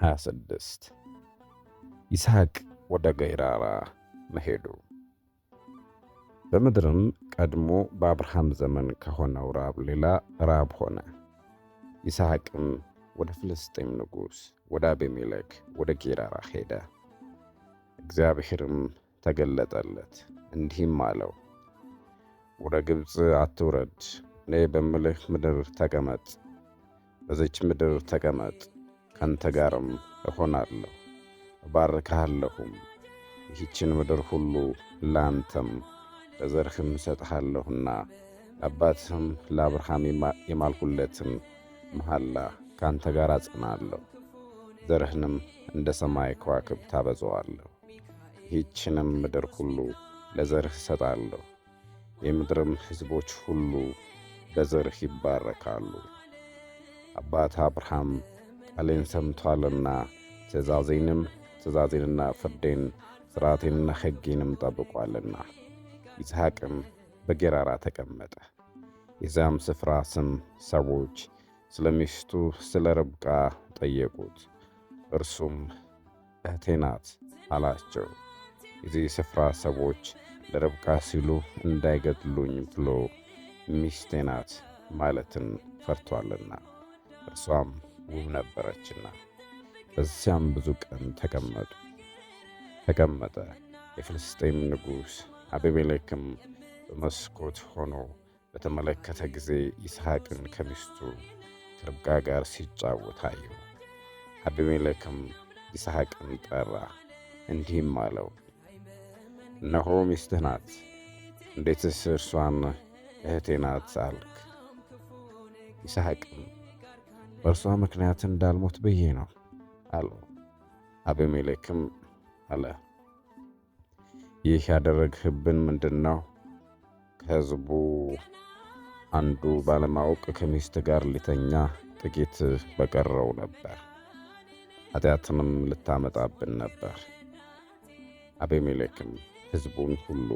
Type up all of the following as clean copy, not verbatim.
26 ይስሐቅ ወደ ጌራራ መሄዱ። በምድርም ቀድሞ በአብርሃም ዘመን ከሆነው ራብ ሌላ ራብ ሆነ። ይስሐቅም ወደ ፍልስጤም ንጉሥ ወደ አቤሜሌክ ወደ ጌራራ ሄደ። እግዚአብሔርም ተገለጠለት እንዲህም አለው፣ ወደ ግብፅ አትውረድ፣ እኔ በምልህ ምድር ተቀመጥ። በዚች ምድር ተቀመጥ፣ ካንተ ጋርም እሆናለሁ፣ እባርክሃለሁም። ይህችን ምድር ሁሉ ለአንተም ለዘርህም እሰጥሃለሁና ለአባትህም ለአብርሃም የማልሁለትን መሐላ ካንተ ጋር አጽናለሁ። ዘርህንም እንደ ሰማይ ከዋክብት አበዛዋለሁ። ይህችንም ምድር ሁሉ ለዘርህ እሰጣለሁ፣ የምድርም ሕዝቦች ሁሉ በዘርህ ይባረካሉ። አባት አብርሃም ቃሌን ሰምቶአልና ትእዛዜንና ፍርዴን ሥርዓቴንና ሕጌንም ጠብቋልና። ይስሐቅም በጌራራ ተቀመጠ። የዚያም ስፍራ ስም ሰዎች ስለ ሚስቱ ስለ ርብቃ ጠየቁት። እርሱም እህቴ ናት አላቸው። የዚህ ስፍራ ሰዎች ለርብቃ ሲሉ እንዳይገድሉኝ ብሎ ሚስቴ ናት ማለትን ፈርቶአልና፣ እርሷም ውብ ነበረችና። በዚያም ብዙ ቀን ተቀመጠ። የፍልስጤም ንጉሥ አቤሜሌክም በመስኮት ሆኖ በተመለከተ ጊዜ ይስሐቅን ከሚስቱ ከርብቃ ጋር ሲጫወት አየው። አቤሜሌክም ይስሐቅን ጠራ፣ እንዲህም አለው፣ እነሆ ሚስትህ ናት። እንዴትስ እርሷን እህቴ ናት አልክ? ይስሐቅም በእርሷ ምክንያት እንዳልሞት ብዬ ነው አለው። አቤሜሌክም አለ፣ ይህ ያደረግህብን ምንድን ነው? ከሕዝቡ አንዱ ባለማወቅ ከሚስት ጋር ሊተኛ ጥቂት በቀረው ነበር፣ ኃጢአትንም ልታመጣብን ነበር። አቤሜሌክም ሕዝቡን ሁሉ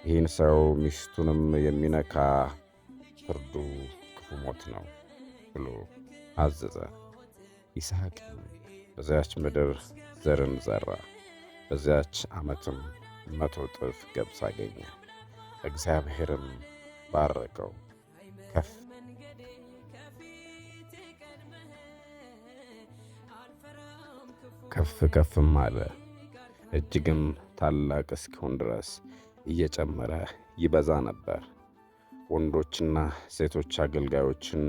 ይህን ሰው ሚስቱንም የሚነካ ፍርዱ ክፉ ሞት ነው ብሎ አዘዘ። ይስሐቅም በዚያች ምድር ዘርን ዘራ። በዚያች ዓመትም 100 እጥፍ ገብስ አገኘ። እግዚአብሔርም ባረከው፣ ከፍ ከፍም አለ። እጅግም ታላቅ እስኪሆን ድረስ እየጨመረ ይበዛ ነበር። ወንዶችና ሴቶች አገልጋዮችን፣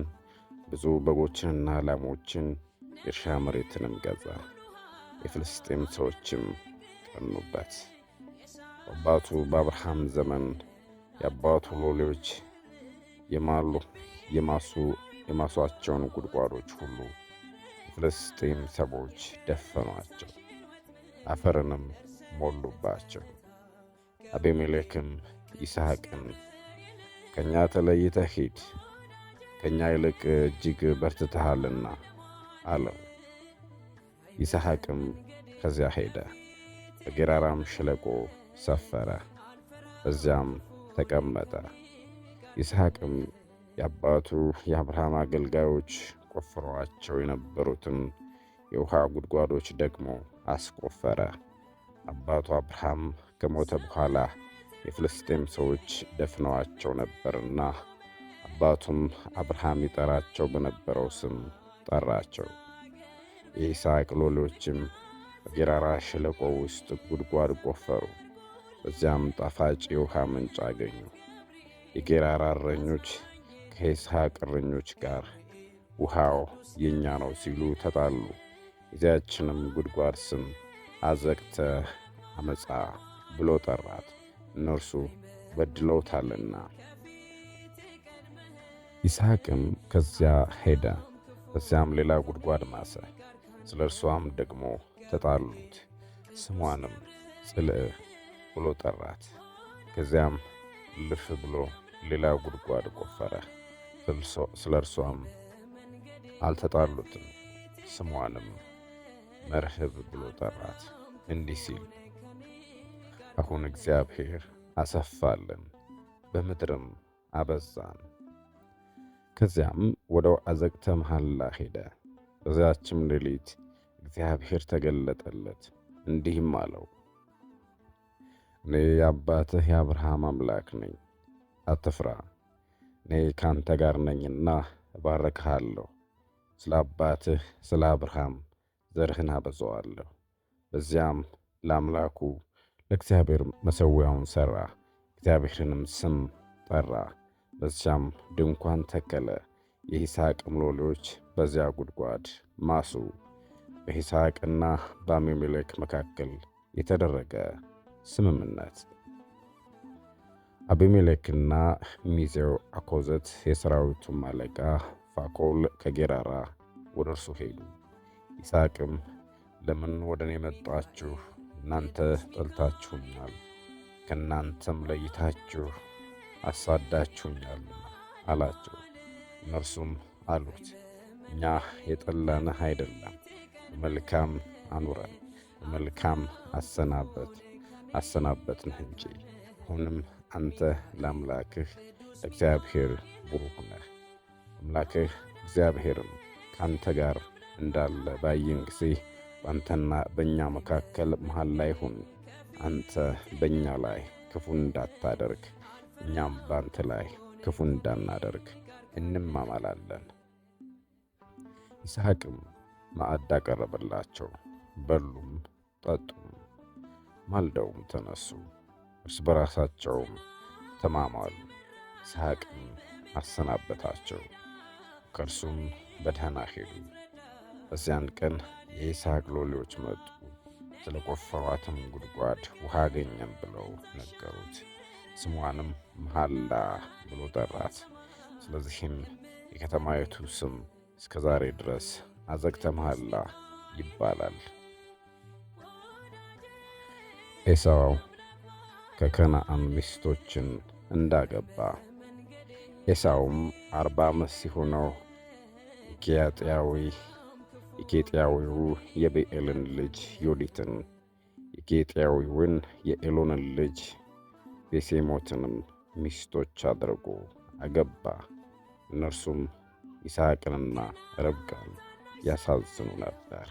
ብዙ በጎችንና ላሞችን፣ የእርሻ መሬትንም ገዛ። የፍልስጤም ሰዎችም ቀኑበት። በአባቱ በአብርሃም ዘመን የአባቱ ሎሌዎች የማሱአቸውን ጉድጓዶች ሁሉ የፍልስጤም ሰዎች ደፈኗቸው፣ አፈርንም ሞሉባቸው። አቤሜሌክም ይስሐቅን ከእኛ ተለይተህ ሂድ፣ ከእኛ ይልቅ እጅግ በርትተሃልና አለው። ይስሐቅም ከዚያ ሄደ፣ በጌራራም ሸለቆ ሰፈረ፣ በዚያም ተቀመጠ። ይስሐቅም የአባቱ የአብርሃም አገልጋዮች ቆፍረዋቸው የነበሩትን የውሃ ጉድጓዶች ደግሞ አስቆፈረ። አባቱ አብርሃም ከሞተ በኋላ የፍልስጤም ሰዎች ደፍነዋቸው ነበርና፣ አባቱም አብርሃም ይጠራቸው በነበረው ስም ጠራቸው። የይስሐቅ ሎሌዎችም በጌራራ ሸለቆ ውስጥ ጉድጓድ ቆፈሩ፣ በዚያም ጣፋጭ የውሃ ምንጭ አገኙ። የጌራራ እረኞች ከይስሐቅ እረኞች ጋር ውሃው የኛ ነው ሲሉ ተጣሉ። የዚያችንም ጉድጓድ ስም አዘቅተ አመፃ ብሎ ጠራት፣ እነርሱ በድለውታልና። ይስሐቅም ከዚያ ሄደ፣ በዚያም ሌላ ጉድጓድ ማሰ፣ ስለ እርሷም ደግሞ ተጣሉት። ስሟንም ጽልዕ ብሎ ጠራት። ከዚያም ልፍ ብሎ ሌላ ጉድጓድ ቆፈረ፣ ስለ እርሷም አልተጣሉትም። ስሟንም መርህብ ብሎ ጠራት፣ እንዲህ ሲል፣ አሁን እግዚአብሔር አሰፋልን፣ በምድርም አበዛን። ከዚያም ወደ አዘቅተ መሐላ ሄደ። በዚያችም ሌሊት እግዚአብሔር ተገለጠለት፣ እንዲህም አለው፣ እኔ የአባትህ የአብርሃም አምላክ ነኝ። አትፍራ፣ እኔ ካንተ ጋር ነኝና እባርክሃለሁ። ስለ አባትህ ስለ አብርሃም ዘርህን አበዛዋለሁ። በዚያም ለአምላኩ ለእግዚአብሔር መሠዊያውን ሠራ፣ እግዚአብሔርንም ስም ጠራ። በዚያም ድንኳን ተከለ። የይስሐቅም ሎሌዎች በዚያ ጉድጓድ ማሱ። በይስሐቅና በአቤሜሌክ መካከል የተደረገ ስምምነት። አቤሜሌክና ሚዜው አኮዘት የሰራዊቱም አለቃ ፋኮል ከጌራራ ወደ እርሱ ሄዱ። ይስሐቅም ለምን ወደ እኔ መጣችሁ? እናንተ ጠልታችሁኛል፣ ከእናንተም ለይታችሁ አሳዳችሁኛል አላቸው። እነርሱም አሉት፣ እኛ የጠላንህ አይደለም፣ በመልካም አኑረን፣ በመልካም አሰናበትንህ እንጂ። አሁንም አንተ ለአምላክህ ለእግዚአብሔር ቡሩክ ነህ። አምላክህ እግዚአብሔርም ከአንተ ጋር እንዳለ ባየን ጊዜ በአንተና በእኛ መካከል መሐላ ይሁን። አንተ በእኛ ላይ ክፉ እንዳታደርግ፣ እኛም በአንተ ላይ ክፉ እንዳናደርግ እንማማላለን። ይስሐቅም ማዕድ አቀረበላቸው፣ በሉም ጠጡም። ማልደውም ተነሱ፣ እርስ በራሳቸውም ተማማሉ። ይስሐቅም አሰናበታቸው፣ ከእርሱም በደህና ሄዱ። በዚያን ቀን የይስሐቅ ሎሌዎች መጡ፣ ስለ ቆፈሯትም ጉድጓድ ውሃ አገኘን ብለው ነገሩት። ስሟንም መሐላ ብሎ ጠራት። ስለዚህም የከተማይቱ ስም እስከ ዛሬ ድረስ አዘግተ መሐላ ይባላል። ኤሳው ከከነዓን ሚስቶችን እንዳገባ። ኤሳውም 40 ዓመት ሲሆነው የኬጢያዊው የብኤልን ልጅ ዮዲትን፣ የኬጢያዊውን የኤሎንን ልጅ ቤሴሞትንም ሚስቶች አድርጎ አገባ። እነርሱም ይስሐቅንና ርብቃን ያሳዝኑ ነበር።